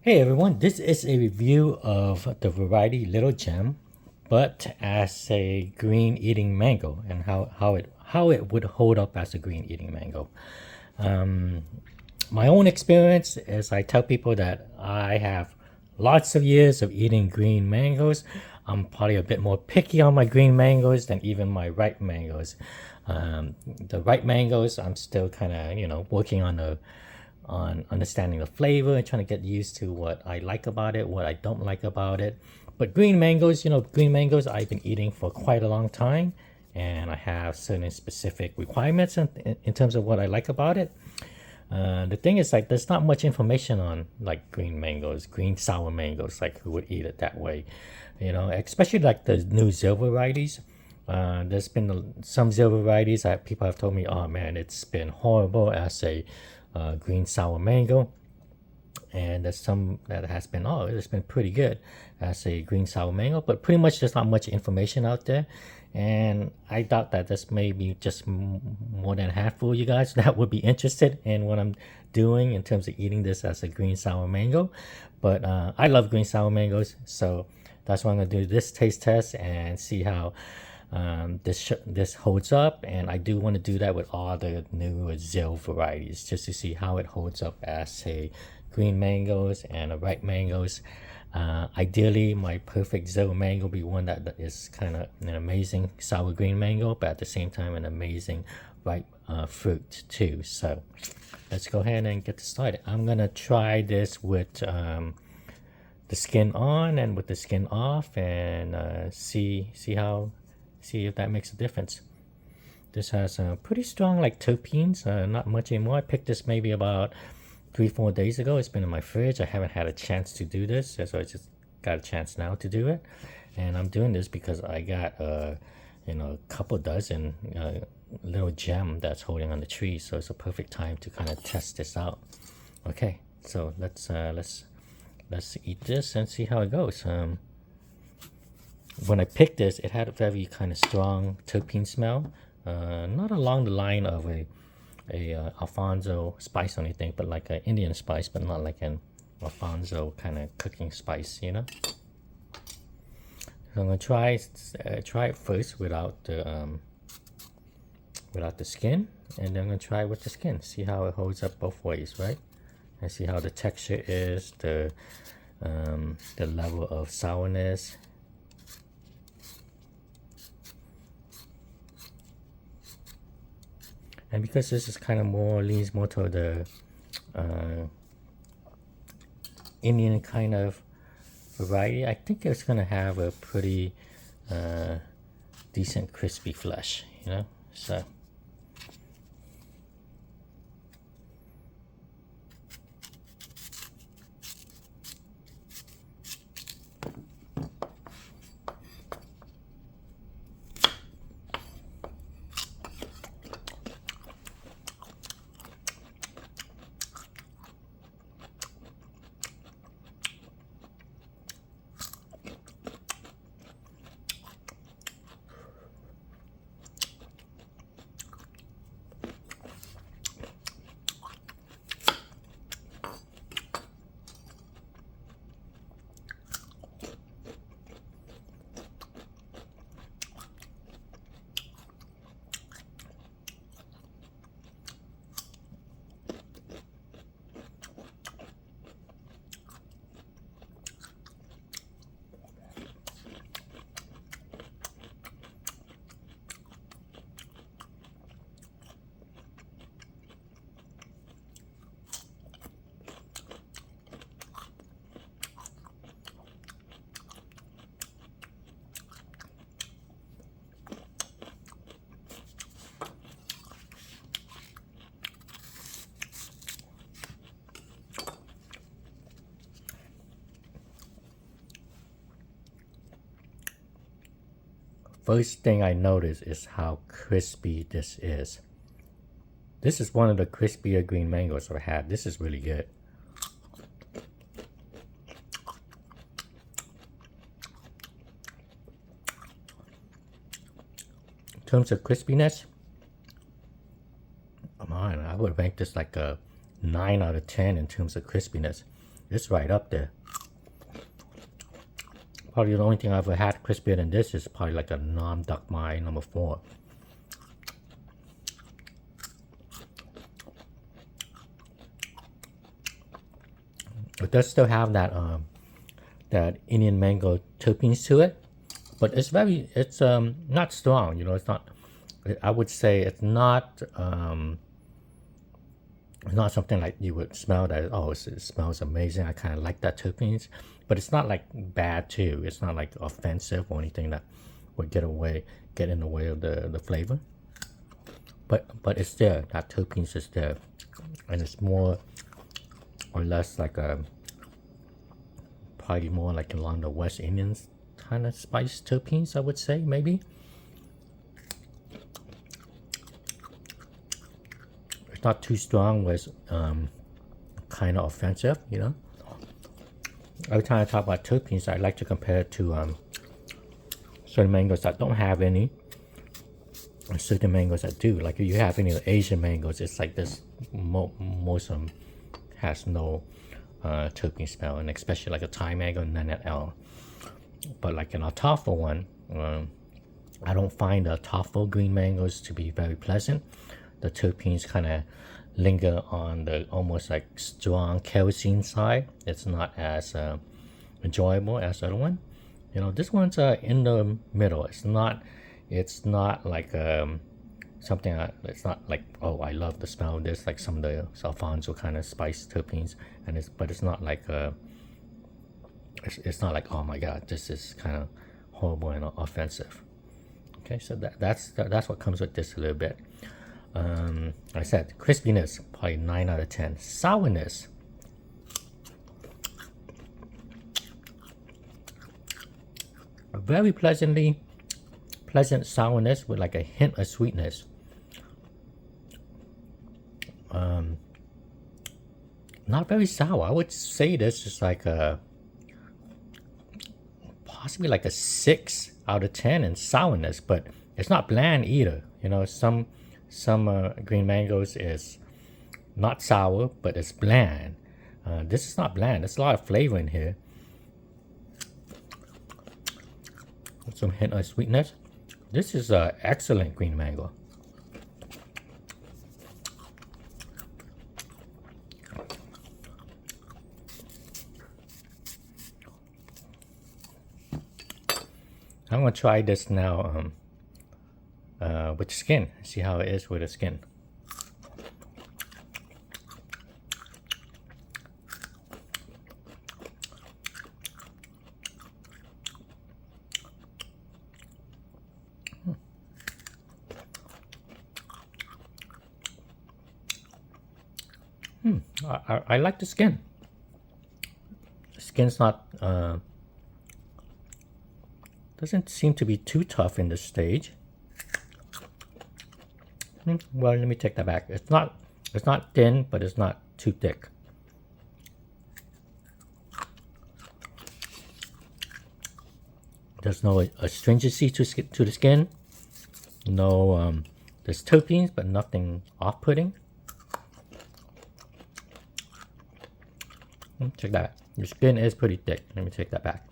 Hey everyone, this is a review of the variety Little Gem, but as a green eating mango and how it would hold up as a green eating mango. My own experience is I tell people that I have lots of years of eating green mangoes. I'm probably a bit more picky on my green mangoes than even my ripe mangoes. The ripe mangoes, I'm still kind of working on understanding the flavor and trying to get used to what I like about it, what I don't like about it. But green mangoes I've been eating for quite a long time, and I have certain specific requirements in terms of what I like about it. The thing is, like, there's not much information on like green mangoes, green sour mangoes, like who would eat it that way, especially like the new zero varieties. There's been some zero varieties that people have told me, oh man, it's been horrible as a green sour mango. And there's some that has been, oh, it's been pretty good as a green sour mango, but pretty much there's not much information out there. And I doubt that there's maybe just more than a handful of you guys that would be interested in what I'm doing in terms of eating this as a green sour mango. But I love green sour mangoes, so that's why I'm gonna do this taste test and see how this holds up. And I do want to do that with all the new zero varieties just to see how it holds up as a green mangoes and a ripe mangoes. Ideally, my perfect zero mango will be one that is kind of an amazing sour green mango, but at the same time an amazing ripe fruit too. So let's go ahead and get started. I'm gonna try this with the skin on and with the skin off, and see if that makes a difference. This has pretty strong like terpenes, not much anymore. I picked this maybe about 3-4 days ago. It's been in my fridge. I haven't had a chance to do this, so I just got a chance now to do it. And I'm doing this because I got a couple dozen Little Gem that's holding on the tree, so it's a perfect time to kind of test this out. Okay, so let's eat this and see how it goes. When I picked this, it had a very kind of strong terpene smell, not along the line of a Alfonso spice or anything, but like an Indian spice, but not like an Alfonso kind of cooking spice, So I'm gonna try it first without the skin, and then I'm gonna try it with the skin. See how it holds up both ways, right? And see how the texture is, the level of sourness. And because this is kind of leans more to the Indian kind of variety, I think it's gonna have a pretty decent crispy flesh, So first thing I notice is how crispy this is. This is one of the crispier green mangoes I've had. This is really good. In terms of crispiness, come on, I would rank this like a 9 out of 10 in terms of crispiness. It's right up there. Probably the only thing I've ever had crispier than this is probably like a Nam Duck Mai number 4. It does still have that Indian mango terpenes to it, but it's not strong. You know, it's not. I would say it's not something like you would smell that. Oh, it smells amazing. I kind of like that terpenes, but it's not like bad too. It's not like offensive or anything that would get in the way of the flavor. But it's there. That terpenes is there, and it's more or less like probably more like along the West Indians kind of spice terpenes, I would say, maybe. It's not too strong, but it's kind of offensive, you know. Every time I talk about terpenes, I like to compare it to certain mangoes that don't have any, and certain mangoes that do. Like if you have any of the Asian mangoes, it's like this. Most of them has no terpene smell, and especially like a Thai mango, none at all. But like an Altafa one, I don't find the Altafa green mangoes to be very pleasant. The terpenes kind of linger on the almost like strong kerosene side. It's not as enjoyable as the other one. You know, this one's in the middle. It's not like something. It's not like, oh, I love the smell of this, like some of the Alfonso kind of spice terpenes, but it's not like it's not like, oh my god, this is kind of horrible and offensive. Okay, so that's what comes with this a little bit. I said crispiness, probably 9 out of 10. Sourness, a very pleasant sourness with like a hint of sweetness. Not very sour. I would say this is like possibly like a 6 out of 10 in sourness, but it's not bland either. You know, some green mangoes is not sour, but it's bland. This is not bland. There's a lot of flavor in here. Some hint of sweetness. This is an excellent green mango. I'm gonna try this now with skin. See how it is with the skin. I like the skin. The skin's not doesn't seem to be too tough in this stage. Well, let me take that back. It's not thin, but it's not too thick. There's no astringency to the skin. No, there's terpenes, but nothing off-putting. Check that. Your skin is pretty thick. Let me take that back.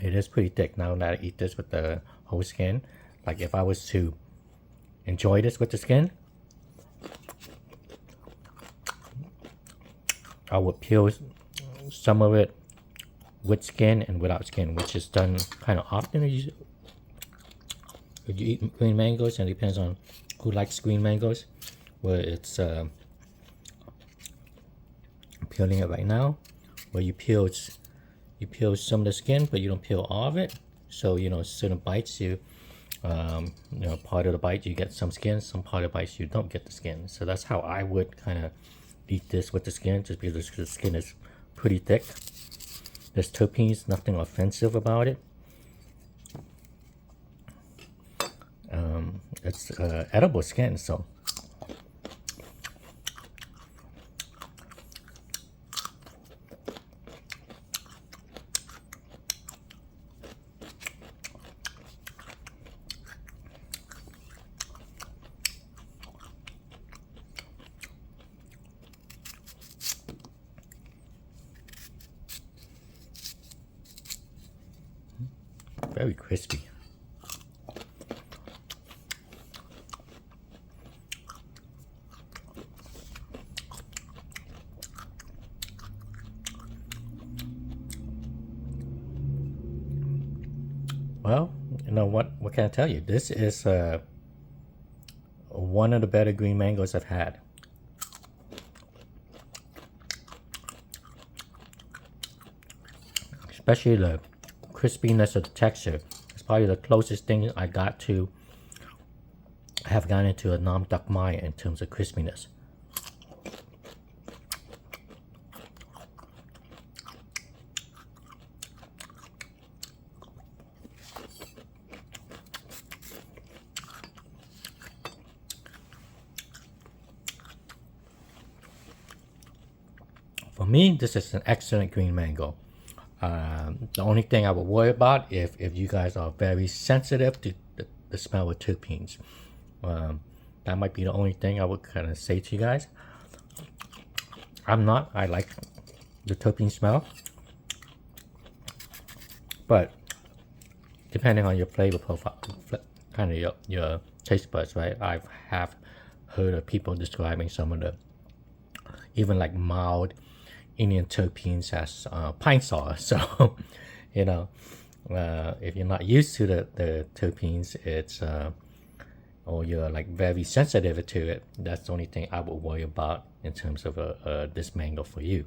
It is pretty thick. Now that I eat this with the whole skin, like if I was to enjoy this with the skin, I would peel some of it with skin and without skin, which is done kind of often if you eat green mangoes, and it depends on who likes green mangoes. Where it's peeling it right now, where you peel some of the skin, but you don't peel all of it. So you know, certain bites you know, part of the bite you get some skin, some part of the bites you don't get the skin. So that's how I would kind of eat this with the skin, just because the skin is pretty thick. There's terpenes, nothing offensive about it. It's edible skin, so. very crispy. Well, you know what? What can I tell you? This is one of the better green mangoes I've had. Especially the crispiness of the texture. It's probably the closest thing I got to have gotten into a Nam Dak Mai in terms of crispiness. For me, this is an excellent green mango. The only thing I would worry about if you guys are very sensitive to the smell of terpenes. That might be the only thing I would kind of say to you guys. I'm not. I like the terpene smell. But depending on your flavor profile, kind of your taste buds, right? I have heard of people describing some of the even like mild Indian terpenes as pine saw. So, you know, if you're not used to the terpenes, it's or you're like very sensitive to it, that's the only thing I would worry about in terms of this mango for you.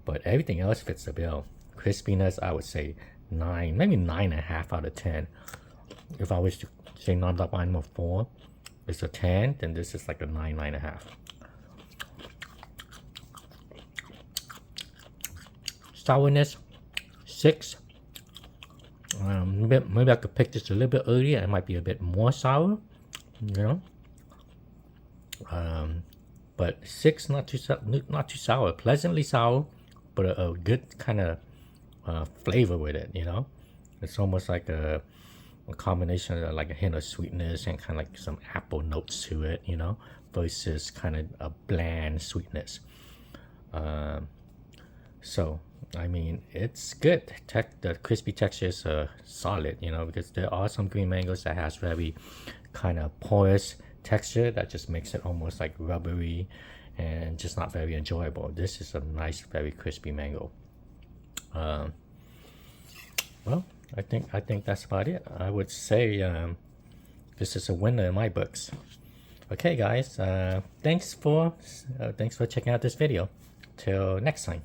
But everything else fits the bill. Crispiness, I would say 9, maybe 9.5 out of 10. If I was to say Nam Dak Mai number 4 is a 10, then this is like a 9, 9.5. Sourness 6. Maybe I could pick this a little bit earlier. It might be a bit more sour, you know. But 6, not too sour, pleasantly sour, but a good kind of flavor with it. You know, it's almost like a combination of like a hint of sweetness and kind of like some apple notes to it. You know, versus kind of a bland sweetness. So I mean, it's good. The crispy texture is solid, you know, because there are some green mangoes that has very kind of porous texture that just makes it almost like rubbery and just not very enjoyable. This is a nice, very crispy mango. Well, I think that's about it. I would say this is a winner in my books. Okay, guys. Thanks for checking out this video. Till next time.